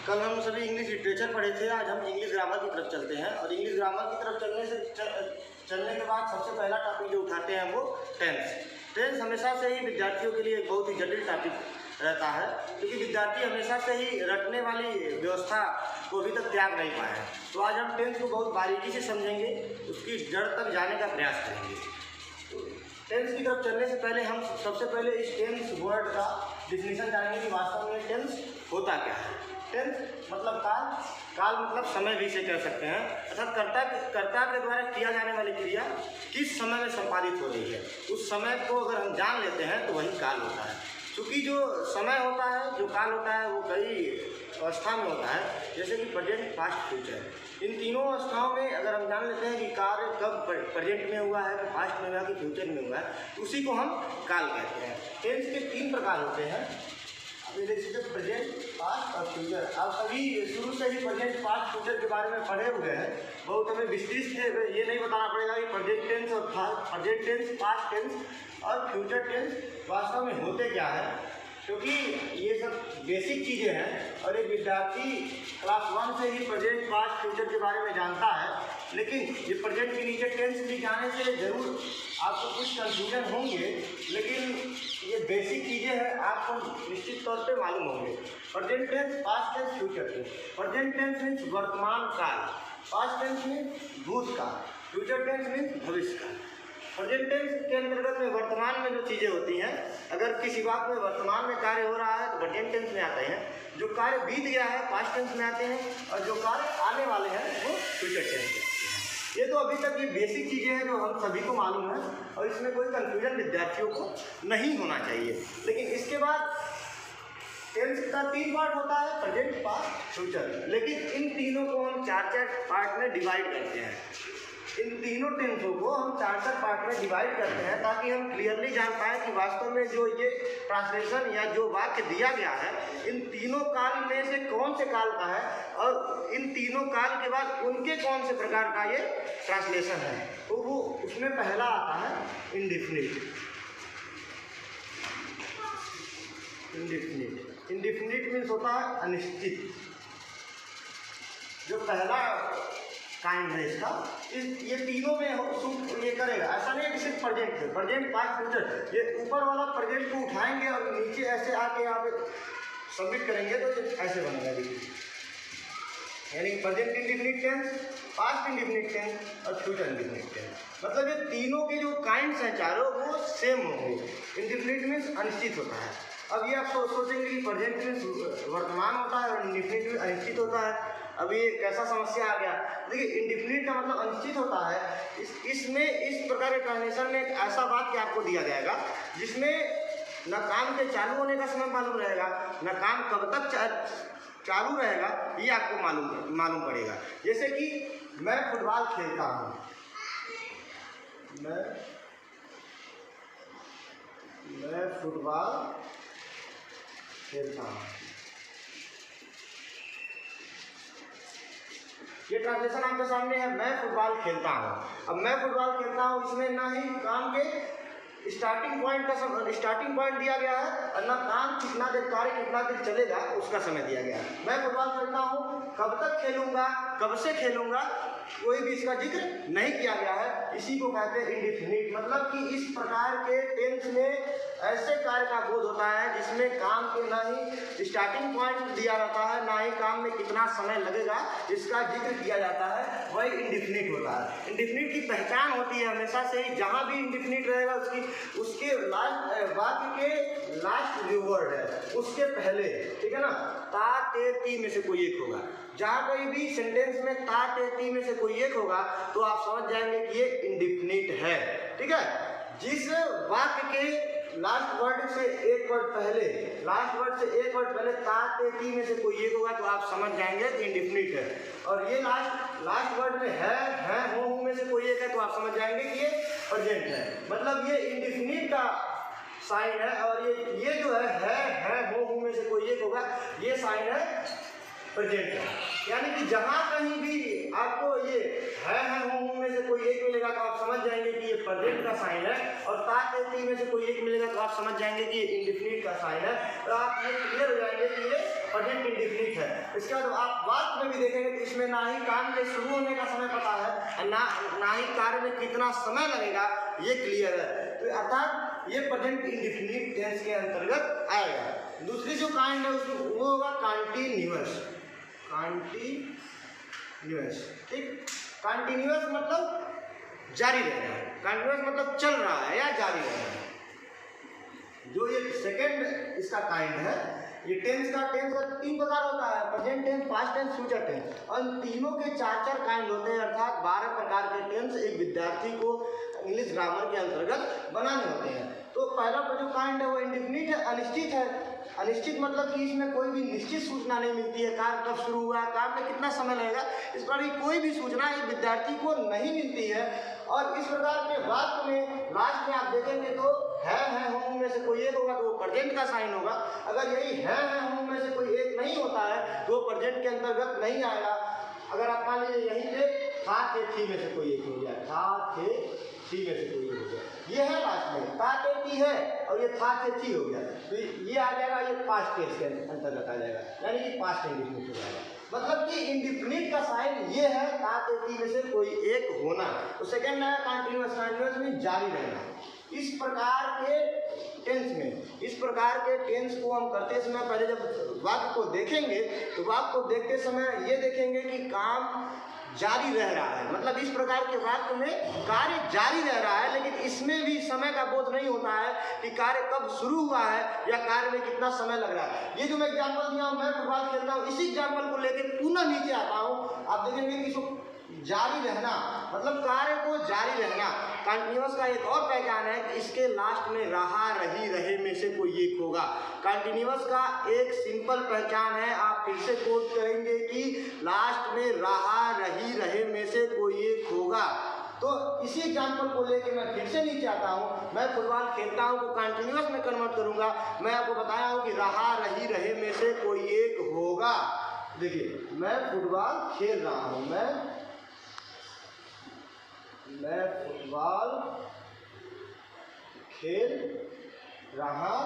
कल हम सभी इंग्लिश लिटरेचर पढ़े थे। आज हम इंग्लिश ग्रामर की तरफ चलते हैं और इंग्लिश ग्रामर की तरफ चलने के बाद सबसे पहला टॉपिक जो उठाते हैं वो टेंस। टेंस हमेशा से ही विद्यार्थियों के लिए एक बहुत ही जटिल टॉपिक रहता है, क्योंकि विद्यार्थी हमेशा से ही रटने वाली व्यवस्था को अभी तक त्याग नहीं पाए हैं। तो आज हम टेंस को बहुत बारीकी से समझेंगे, उसकी जड़ तक जाने का प्रयास करेंगे। टेंस की तरफ चलने से पहले हम सबसे पहले इस टेंस वर्ड का डिफिनीशन जानेंगे कि वास्तव में टेंस होता क्या है। टेंस मतलब काल, काल मतलब समय भी इसे कह सकते हैं, अर्थात कर्ता के द्वारा किया जाने वाली क्रिया किस समय में संपादित हो रही है, उस समय को अगर हम जान लेते हैं तो वही काल होता है। क्योंकि जो समय होता है, जो काल होता है, वो कई अवस्था में होता है, जैसे कि प्रेजेंट, पास्ट, फ्यूचर। इन तीनों अवस्थाओं में अगर हम जान लेते हैं कि कार्य कब प्रेजेंट में हुआ है, कि पास्ट में हुआ, कि फ्यूचर में हुआ है, उसी को हम काल कहते हैं। टेंस के 3 प्रकार होते हैं। अभी देख सकते प्रेजेंट, पास्ट और फ्यूचर। आप सभी शुरू से ही प्रेजेंट, पास्ट, फ्यूचर के बारे में पढ़े हुए हैं। बहुत हमें विस्तृत से ये नहीं बताना पड़ेगा कि प्रेजेंट टेंस और प्रेजेंट टेंस, पास्ट टेंस और फ्यूचर टेंस वास्तव में होते क्या है, क्योंकि ये सब बेसिक चीज़ें हैं और एक विद्यार्थी क्लास 1 से ही प्रेजेंट, पास्ट, फ्यूचर के बारे में जानता है। लेकिन ये प्रेजेंट के नीचे टेंस भी जाने से ज़रूर आपको कुछ कन्फ्यूजन होंगे, लेकिन ये बेसिक चीज़ें हैं, आपको निश्चित तौर पे मालूम होंगे। Present tense, past tense, future tense. Present tense means वर्तमान काल, पास्ट टेंस मीन्स भूतकाल, फ्यूचर टेंस मीन्स भविष्य काल। प्रेजेंट टेंस के अंतर्गत में वर्तमान में जो चीज़ें होती हैं, अगर किसी बात में वर्तमान में कार्य हो रहा है तो प्रेजेंट टेंस में आते हैं, जो कार्य बीत गया है पास्ट टेंस में आते हैं, और जो कार्य आने वाले हैं वो फ्यूचर टेंस में आते हैं। ये तो अभी तक ये बेसिक चीज़ें हैं जो हम सभी को मालूम है और इसमें कोई कन्फ्यूजन विद्यार्थियों को नहीं होना चाहिए। लेकिन इसके बाद टेंस का 3 पार्ट होता है, प्रेजेंट, पास्ट, फ्यूचर। लेकिन इन तीनों को हम 4-4 पार्ट में डिवाइड करते हैं। इन तीनों टेंसों को हम 4-4 पार्ट में डिवाइड करते हैं ताकि हम क्लियरली जान पाएँ कि वास्तव में जो ये ट्रांसलेशन या जो वाक्य दिया गया है, इन तीनों काल में से कौन से काल का है और इन तीनों काल के बाद उनके कौन से प्रकार का ये ट्रांसलेशन है। तो वो उसमें पहला आता है इंडिफिनिट। इंडिफिनिट, इंडिफिनिट मीन्स होता है अनिश्चित। जो पहला काइंड है इसका, ये तीनों में ये करेगा। ऐसा नहीं है कि सिर्फ प्रेजेंट है, प्रेजेंट, पास्ट, फ्यूचर। ये ऊपर वाला प्रेजेंट को उठाएंगे और नीचे ऐसे आके यहाँ पे सबमिट करेंगे तो ये ऐसे बनेगा। यानी present indefinite tense, past indefinite tense और फ्यूचर इंडिफिनिट टेंस। मतलब ये तीनों के जो काइंड्स हैं चारों, वो सेम होंगे। इंडिफिनिट मीन्स अनिश्चित होता है। अब ये आप सोचेंगे कि प्रेजेंट मीन्स वर्तमान होता है और इंडिफिनिट मीन्स अनिश्चित होता है। अब ये कैसा समस्या आ गया। देखिए, इंडिफिनिट का मतलब अनिश्चित होता है। इसमें इस प्रकार के ट्रांसलेशन में एक ऐसा वाक्य आपको दिया जाएगा जिसमें न काम के चालू होने का समय मालूम रहेगा, न काम कब तक चालू रहेगा, ये आपको मालूम पड़ेगा। जैसे कि मैं फुटबॉल खेलता हूँ, मैं फुटबॉल खेलता हूँ। ये ट्रांसलेशन आपके सामने है, मैं फुटबॉल खेलता हूँ। अब मैं फुटबॉल खेलता हूँ, इसमें ना ही काम के स्टार्टिंग पॉइंट दिया गया है और ना काम कितना देर, कार्य कितना देर चलेगा उसका समय दिया गया है। मैं फुटबॉल खेलता हूँ, कब तक खेलूँगा, कब से खेलूँगा, कोई भी इसका जिक्र नहीं किया गया है। इसी को कहते हैं इंडिफिनिट। मतलब कि इस प्रकार के टेंस में ऐसे कार्य का बोध होता है जिसमें काम के ना ही स्टार्टिंग पॉइंट दिया रहता है, ना ही काम में कितना समय लगेगा इसका जिक्र किया जाता है, वही इंडिफिनिट होता है। इंडिफिनिट की पहचान होती है हमेशा से ही, जहाँ भी इंडिफिनिट रहेगा उसके लास्ट वाक्य के लास्ट जो वर्ड है उसके पहले, ठीक है ना, ता, ते, ती में से कोई एक होगा। जहाँ कोई भी सेंटेंस में ता, ते, ती में से कोई एक होगा तो आप समझ जाएंगे कि ये इंडिफिनिट है। ठीक है, जिस वाक्य के लास्ट वर्ड से एक वर्ड पहले, लास्ट वर्ड से एक वर्ड पहले ता, ते, ती में से कोई एक होगा तो आप समझ जाएंगे कि इंडिफिनिट है। और ये लास्ट वर्ड में है, हो में से कोई एक है तो आप समझ जाएंगे कि ये प्रेजेंट है। मतलब ये इंडिफिनिट का साइन है और ये जो है, हो में से कोई एक होगा, ये साइन है प्रेजेंट है। यानी कि जहाँ कहीं भी आपको ये है हूँ में से कोई एक मिलेगा तो आप समझ जाएंगे कि ये प्रेजेंट का साइन है, और ती में से कोई एक मिलेगा तो आप समझ जाएंगे कि ये इंडेफिनिट का साइन है। तो आप ये क्लियर हो जाएंगे कि ये प्रेजेंट इंडेफिनिट है। इसके बाद आप वाक्य में भी देखेंगे कि इसमें ना ही काम के शुरू होने का समय पता है और ना ही कार्य में कितना समय लगेगा, ये क्लियर है। तो अर्थात ये प्रेजेंट इंडेफिनिट टेंस के अंतर्गत आएगा। दूसरी जो काइंड है उसमें वो होगा कॉन्टिन्यूअस। कॉन्टिन्यूअस, ठीक। कॉन्टिन्यूअस मतलब जारी रहना है, कॉन्टिन्यूअस मतलब चल रहा है या जारी रहना है। जो ये सेकेंड इसका काइंड है, ये टेंस का 3 प्रकार होता है, present tense, past tense, future tense, और तीनों के 4 काइंड होते हैं। अर्थात 12 प्रकार के टेंस एक विद्यार्थी को इंग्लिश ग्रामर के अंतर्गत बनाने होते हैं। तो पहला जो काइंड है वो इंडेफिनिट है, अनिश्चित है। अनिश्चित मतलब कि इसमें कोई भी निश्चित सूचना नहीं मिलती है, कार्य कब शुरू हुआ, कार्य में कितना समय लगेगा, इस प्रकार की कोई भी सूचना एक विद्यार्थी को नहीं मिलती है। और इस प्रकार के वाक्य में लास्ट में आप देखेंगे तो है हूँ में से कोई एक होगा तो वो प्रेजेंट का साइन होगा। अगर यही है हूँ में से कोई एक नहीं होता है तो वो प्रेजेंट के अंतर्गत नहीं आएगा। अगर आप मान लीजिए यहीं पे था थे थी में से कोई एक हो गया, था थे थी में से कोई एक हो गया, ये है लास्ट में था थे थी है और ये था थे थी हो गया, तो ये आ जाएगा, ये पास्ट टेंस के अंतर्गत आ जाएगा, यानी कि पास्ट इंडेफिनिट हो जाएगा। मतलब कि इंडेफिनिट का साइन ये है था थे थी में से कोई एक होना। तो सेकेंड है कॉन्टिन्यूअस, कॉन्टिन्यूअस में जारी रहना। इस प्रकार के टेंस को हम करते समय पहले जब वाक्य को देखेंगे तो वाक्य को देखते समय ये देखेंगे कि काम जारी रह रहा है, मतलब इस प्रकार के वाक्य में कार्य जारी रह रहा है, लेकिन इसमें भी समय का बोध नहीं होता है कि कार्य कब शुरू हुआ है या कार्य में कितना समय लग रहा है। ये जो मैं एग्जाम्पल दिया हूँ, मैं फुटबॉल खेलता हूँ, इसी एग्जाम्पल को लेकर पुनः नीचे आता हूँ, आप देखेंगे कि इसको जारी रहना मतलब कार्य को जारी रहना। कंटिन्यूअस का एक और पहचान है कि इसके लास्ट में रहा रही रहे में से कोई एक होगा। कंटिन्यूअस का एक सिंपल पहचान है, आप फिर से कोट करेंगे कि लास्ट में रहा रही रहे में से कोई एक होगा। तो इसी एग्जाम्पल को लेकर मैं फिर से नीचे आता हूँ, मैं फुटबॉल खेलता हूँ तो कंटिन्यूअस में कन्वर्ट करूँगा। मैं आपको बताया हूँ कि रहा रही रहे में से कोई एक होगा। देखिए मैं फुटबॉल खेल रहा हूँ, मैं फुटबॉल खेल रहा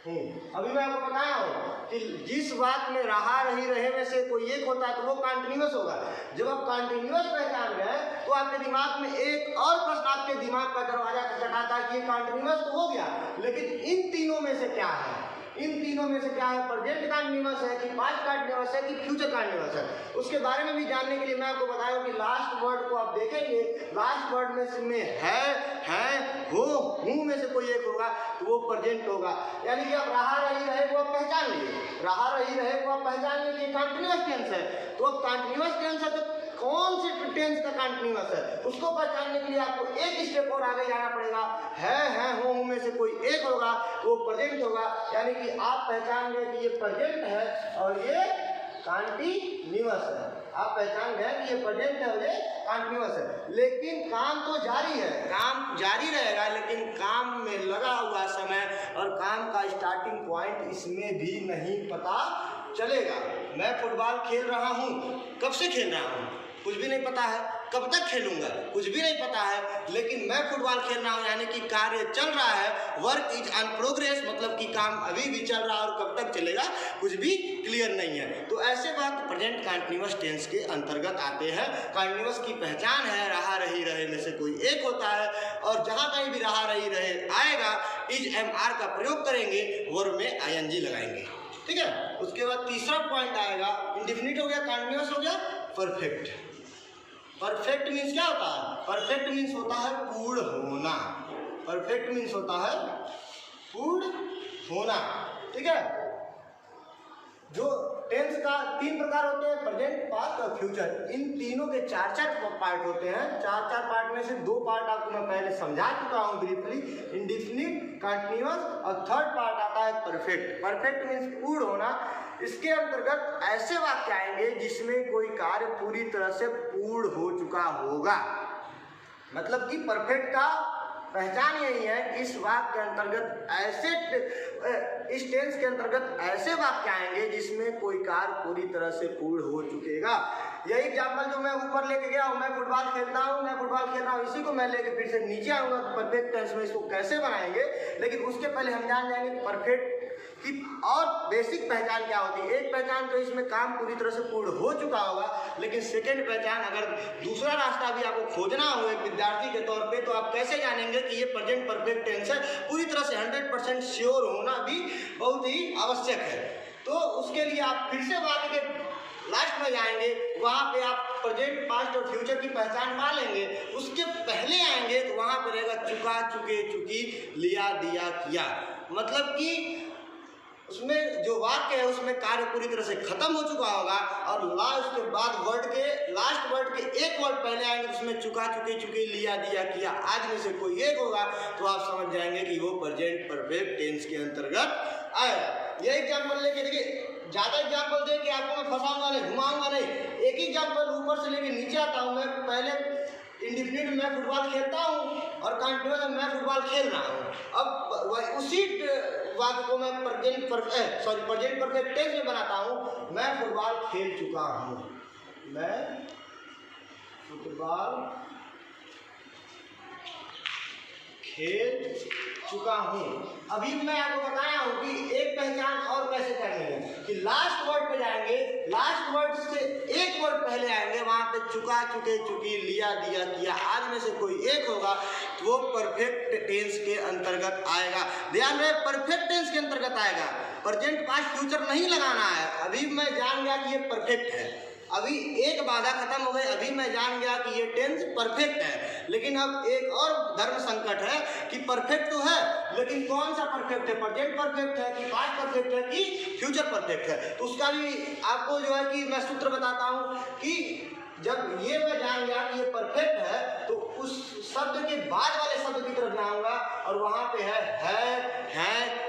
हूँ। अभी मैं आपको बताया हूँ कि जिस बात में रहा रही रहे में से कोई एक होता है तो वो कंटिन्यूअस होगा। जब आप कंटिन्यूअस पहचान गए तो आपके दिमाग में एक और प्रश्न आपके दिमाग का दरवाजा खटखटाता है कि ये कंटिन्यूअस तो हो गया, लेकिन इन तीनों में से क्या है, इन तीनों में से क्या है, प्रेजेंट कंटिन्यूअस है कि पास्ट कंटिन्यूअस है कि फ्यूचर कंटिन्यूअस है। उसके बारे में भी जानने के लिए मैं आपको बताया कि लास्ट वर्ड को आप देखेंगे, लास्ट वर्ड में है हूँ में से कोई एक होगा तो वो प्रेजेंट होगा। यानी कि आप रहा रही रहे को आप पहचान लिए, रहा रही रहे को आप पहचान लिए कि कंटिन्यूअस टेंस है। तो अब कंटिन्यूअस टेंस है तो कौन से टेंस का कंटिन्यूअस है उसको पहचानने के लिए आपको एक स्टेप और आगे जाना पड़ेगा। है हूँ में से कोई एक होगा वो प्रेजेंट होगा, यानी कि आप पहचान गए कि ये प्रेजेंट है और ये कंटिन्यूअस है। आप पहचान गए कि ये प्रेजेंट है और ये कंटिन्यूअस है, लेकिन काम तो जारी है, काम जारी रहेगा, लेकिन काम में लगा हुआ समय और काम का स्टार्टिंग पॉइंट इसमें भी नहीं पता चलेगा। मैं फुटबॉल खेल रहा हूँ, कब से खेल रहा हूँ कुछ भी नहीं पता है, कब तक खेलूंगा कुछ भी नहीं पता है, लेकिन मैं फुटबॉल खेल रहा हूँ यानी कि कार्य चल रहा है, वर्क इज ऑन प्रोग्रेस, मतलब कि काम अभी भी चल रहा है और कब तक चलेगा कुछ भी क्लियर नहीं है। तो ऐसे बात प्रेजेंट कंटिन्यूअस टेंस के अंतर्गत आते हैं। कंटिन्यूअस की पहचान है रहा रही रहे में से कोई एक होता है, और जहाँ कहीं भी रहा रही रहे आएगा इज एम आर का प्रयोग करेंगे, वर्ब में ING लगाएंगे, ठीक है। उसके बाद तीसरा पॉइंट आएगा, इंडेफिनिट हो गया, कंटिन्यूअस हो गया, परफेक्ट। परफेक्ट मीन्स क्या होता है, परफेक्ट मीन्स होता है पूर्ण होना, परफेक्ट मीन्स होता है पूर्ण होना, ठीक है। जो टेंस का 3 प्रकार होते हैं, प्रेजेंट, पास्ट और फ्यूचर। इन तीनों के 4 पार्ट होते हैं। 4 पार्ट में से 2 पार्ट आपको मैं पहले समझा चुका हूँ ब्रीफली, इंडेफिनिट, कंटिन्यूअस, और थर्ड पार्ट आता है परफेक्ट। परफेक्ट मीन्स पूर्ण होना। इसके अंतर्गत ऐसे वाक्य आएंगे जिसमें कोई कार्य पूरी तरह से पूर्ण हो चुका होगा, मतलब कि परफेक्ट का पहचान यही है कि इस वाक्य के अंतर्गत इस टेंस के अंतर्गत ऐसे वाक्य आएंगे जिसमें कोई कार्य पूरी तरह से पूर्ण हो चुकेगा। यही एग्जाम्पल जो मैं ऊपर लेके गया हूँ, मैं फुटबॉल खेलता हूँ, मैं फुटबॉल खेल रहा हूँ, इसी को मैं लेके फिर से नीचे आऊँगा तो परफेक्ट टेंस में इसको कैसे बनाएंगे। लेकिन उसके पहले हम जान जाएंगे परफेक्ट की और बेसिक पहचान क्या होती है। एक पहचान तो इसमें काम पूरी तरह से पूर्ण हो चुका होगा, लेकिन सेकंड पहचान अगर दूसरा रास्ता भी आपको खोजना हो एक विद्यार्थी के तौर पे, तो आप कैसे जानेंगे कि ये प्रेजेंट परफेक्ट टेंस है। पूरी तरह से 100% श्योर होना भी बहुत ही आवश्यक है। तो उसके लिए आप फिर से वाक्य के लास्ट में जाएंगे, वहाँ पे आप प्रेजेंट, पास्ट और फ्यूचर की पहचान पा लेंगे। उसके पहले आएंगे तो वहाँ पर रहेगा चुका, चुके, चुकी, लिया, दिया, किया। मतलब कि उसमें जो वाक्य है उसमें कार्य पूरी तरह से खत्म हो चुका होगा और लास्ट के बाद वर्ड के लास्ट वर्ड के एक वर्ड पहले आएंगे तो उसमें चुका, चुके, चुकी, लिया, दिया, किया आज में से कोई एक होगा, तो आप समझ जाएंगे कि वो प्रेजेंट परफेक्ट टेंस के अंतर्गत आएगा। ये एग्जाम्पल लेके देखिए, ज़्यादा एग्जाम्पल देके आपको मैं फंसाऊंगा नहीं, घुमाऊंगा नहीं। एक ही एग्जाम्पल ऊपर से लेके नीचे आता हूँ। मैं पहले इंडिफिनिट में मैं फुटबॉल खेलता हूँ और कंटिन्यूअस में मैं फुटबॉल खेल रहा हूँ। अब उसी वाक्य को मैं प्रेजेंट परफेक्ट टेंस में बनाता हूँ। मैं फुटबॉल खेल चुका हूँ, मैं फुटबॉल खेल चुका हूँ। अभी मैं आपको बताया हूँ कि एक पहचान और कैसे करनी है कि लास्ट वर्ड पे जाएंगे, लास्ट वर्ड से एक वर्ड पहले आएंगे, वहाँ पे चुका, चुके, चुकी, लिया, दिया, किया आज में से कोई एक होगा तो वो परफेक्ट टेंस के अंतर्गत आएगा। ध्यान रहे, परफेक्ट टेंस के अंतर्गत आएगा। प्रेजेंट, पास्ट, फ्यूचर नहीं लगाना है। अभी मैं जान गया कि ये परफेक्ट है, अभी एक बाधा खत्म हो गई, अभी मैं जान गया कि ये टेंस परफेक्ट है। लेकिन अब एक और धर्म संकट है कि परफेक्ट तो है, लेकिन कौन सा परफेक्ट है, प्रेजेंट परफेक्ट है कि पास्ट परफेक्ट है कि फ्यूचर परफेक्ट है। तो उसका भी आपको जो है कि मैं सूत्र बताता हूँ कि जब ये मैं जान गया कि ये परफेक्ट है तो उस शब्द के बाद वाले शब्द की तरफ जाऊँगा और वहाँ पे है,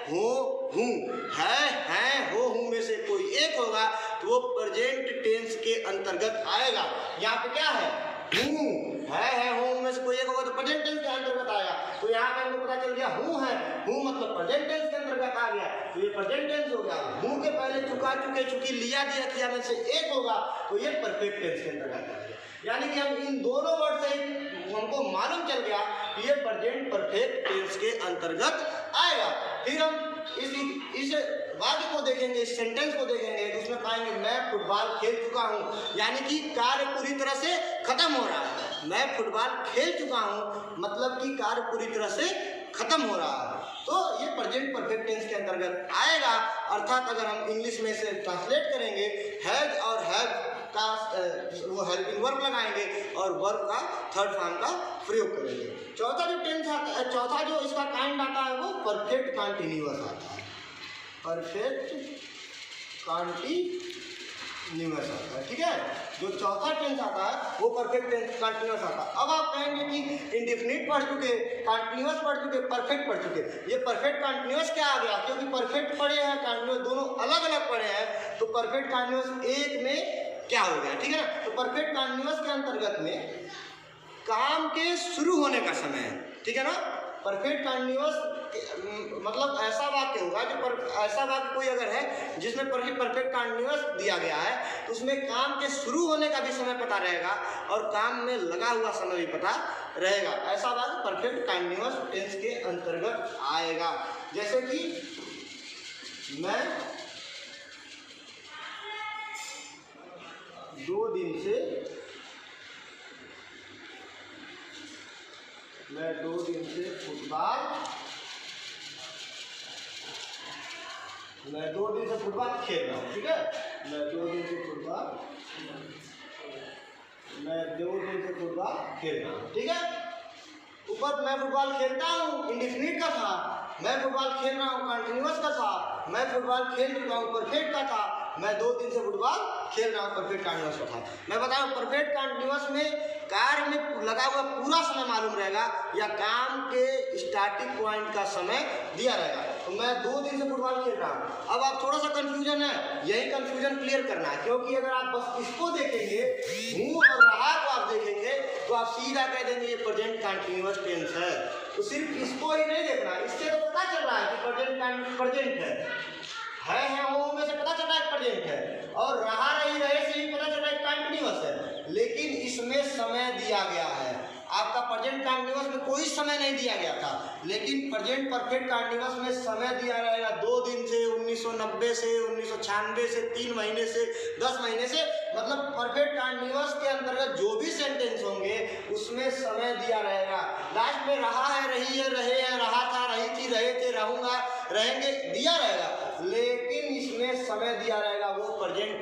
हो, हूँ, है, हो, हूँ में से कोई एक होगा तो वो प्रेजेंट टेंस के अंतर्गत आएगा। यहाँ पे क्या है, हूँ, है, हो में से कोई एक होगा तो प्रेजेंट टेंस के अंतर्गत आएगा। तो यहाँ पे हमको पता चल गया हूँ है, हूँ मतलब प्रेजेंट टेंस के अंतर्गत आ गया, तो ये प्रेजेंट टेंस हो गया। हूँ के पहले चुका, चुके, चुकी, लिया, दिया, किया में से एक होगा तो ये परफेक्ट टेंस के अंतर्गत आ गया। यानी कि हम इन दोनों वर्ड से हमको मालूम चल गया कि ये प्रेजेंट परफेक्ट टेंस के अंतर्गत आएगा। फिर हम इस वाक्य को देखेंगे, इस सेंटेंस को देखेंगे तो उसमें पाएंगे मैं फुटबॉल खेल चुका हूँ, यानी कि कार्य पूरी तरह से खत्म हो रहा है। मैं फुटबॉल खेल चुका हूँ मतलब कि कार्य पूरी तरह से खत्म हो रहा है, तो ये प्रेजेंट परफेक्ट टेंस के अंतर्गत आएगा। अर्थात अगर हम इंग्लिश में से ट्रांसलेट करेंगे, हैज और हैव का वो हेल्पिंग वर्ब लगाएंगे और वर्ब का थर्ड फॉर्म का प्रयोग करेंगे। चौथा जो टेंस आता है, चौथा जो इसका काइंड आता है वो परफेक्ट कंटिन्यूअस आता है। परफेक्ट कंटिन्यूअस आता है, ठीक है। जो चौथा टेंस आता है वो परफेक्ट टेंस कंटिन्यूअस आता है। अब आप कहेंगे कि इंडेफिनिट पढ़ चुके, कंटिन्यूअस पढ़ चुके, परफेक्ट पढ़ चुके, ये परफेक्ट कंटिन्यूअस क्या आ गया, क्योंकि परफेक्ट पढ़े हैं, कंटिन्यूअस दोनों अलग अलग पढ़े हैं, तो परफेक्ट कंटिन्यूअस एक में क्या हो गया, ठीक है ना। तो परफेक्ट कंटिन्यूअस के अंतर्गत में काम के शुरू होने का समय है, ठीक है ना। परफेक्ट कंटिन्यूअस मतलब ऐसा वाक्य होगा जो ऐसा वाक्य कोई अगर है जिसमें परफेक्ट कंटिन्यूअस दिया गया है तो उसमें काम के शुरू होने का भी समय पता रहेगा और काम में लगा हुआ समय भी पता रहेगा। ऐसा वाक्य परफेक्ट कंटिन्यूअस टेंस के अंतर्गत आएगा। जैसे कि मैं 2 दिन से फुटबॉल खेल रहा हूँ, ठीक है। मैं 2 दिन से फुटबॉल खेल रहा हूँ, ठीक है। ऊपर मैं फुटबॉल खेलता हूँ इंडेफिनिट का था, मैं फुटबॉल खेल रहा हूँ कंटिन्यूअस का था, मैं फुटबॉल खेल चुका हूँ परफेक्ट का था, मैं 2 दिन से फुटबॉल खेल रहा हूँ परफेक्ट कंटिन्यूअस का था। मैं बताऊँ परफेक्ट कंटिन्यूअस में कार्य में लगा हुआ पूरा समय मालूम रहेगा या काम के स्टार्टिंग पॉइंट का समय दिया रहेगा। मैं 2 दिन से फुटबॉल खेल रहा हूँ। अब आप थोड़ा सा कंफ्यूजन है, यही कंफ्यूजन क्लियर करना है, क्योंकि अगर आप बस इसको देखेंगे, हूँ और रहा को आप देखेंगे तो आप सीधा कह देंगे ये प्रेजेंट कंटिन्यूअस टेंस है। तो सिर्फ इसको ही नहीं देखना, इससे तो पता चल रहा है कि प्रेजेंट है वो में से पता चल रहा है प्रेजेंट है, और रहा रही रहे से ही पता चल रहा है कंटिन्यूअस है। लेकिन इसमें समय दिया गया है, आपका प्रेजेंट कंटिन्यूअस में कोई समय नहीं दिया गया था, लेकिन प्रेजेंट परफेक्ट कंटिन्यूअस में समय दिया रहेगा 2 दिन से, 1990 से, 1996 से, 3 महीने से, 10 महीने से। मतलब परफेक्ट कंटिन्यूअस के अंतर्गत जो भी सेंटेंस होंगे उसमें समय दिया रहेगा। लास्ट में रहा है, रही है, रहे हैं, रहा था, रही थी, रहे थे, रहूंगा, रहेंगे दिया रहेगा, लेकिन इसमें समय दिया रहेगा वो प्रेजेंट